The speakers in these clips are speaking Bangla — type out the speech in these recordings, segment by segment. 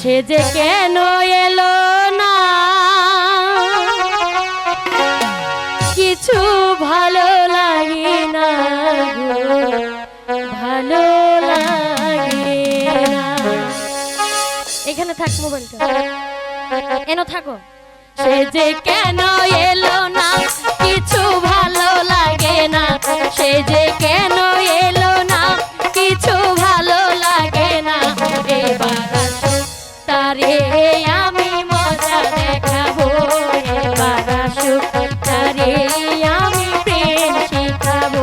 সে যে কেন এলো না কিছু ভালো লাগে না গো, ভালো লাগে না। এখানে থাক, মোবাইলটা এনো থাকো। সে যে কেন এলো না কিছু ভালো লাগে না, সে যে কেন এলো না কিছু ভালো লাগে না। এবার আসুক তারে আমি মজা দেখাবো, এবার আসুক তারে আমি প্রেম শিখাবো।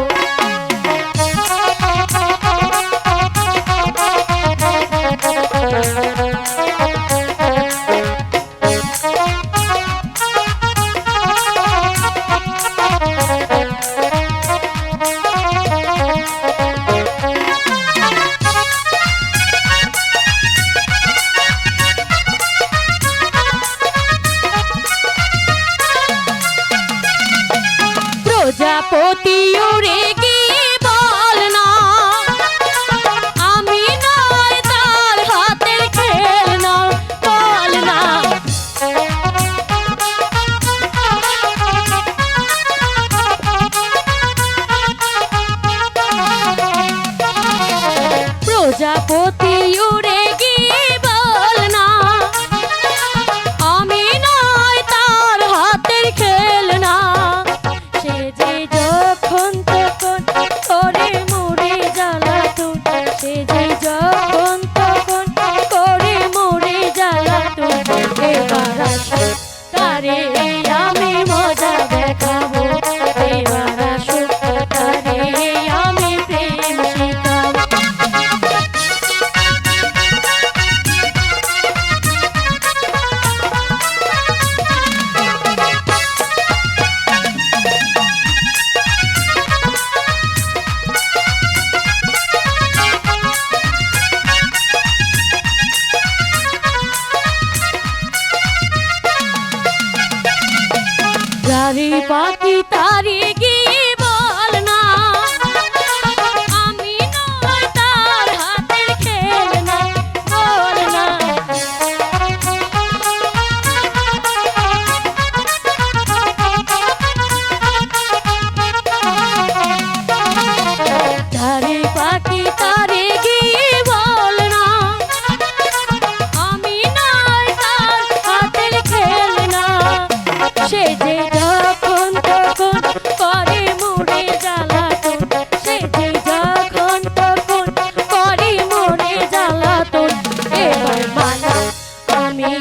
প্রজাপতি উড়ে গিয়ে বল না আমি নয় তার হাতের খেলনা, বল না। প্রজাপতি উড়ে গিয়ে বল না আমি নয় তার হাতের খেলনা। সে যে যখন তখন করে মোরে জ্বালাতন, সে যে যখন তখন করে মোরে জ্বালাতন। এবার আসুক তারে আমি মজা দেখাবো, এবার আসুক তারে আমি প্রেম শিখাবো। যারে পাখি তারে গিয়ে বল না আমি নয় তার হাতের খেলনা, বল না। যারে পাখি তারে গিয়ে বল না আমি নয় তার হাতের খেলনা। সে যে যখন তখন করে মোরে জ্বালাতন, সে যে যখন তখন করে মোরে জ্বালাতন। এবার মানা আমি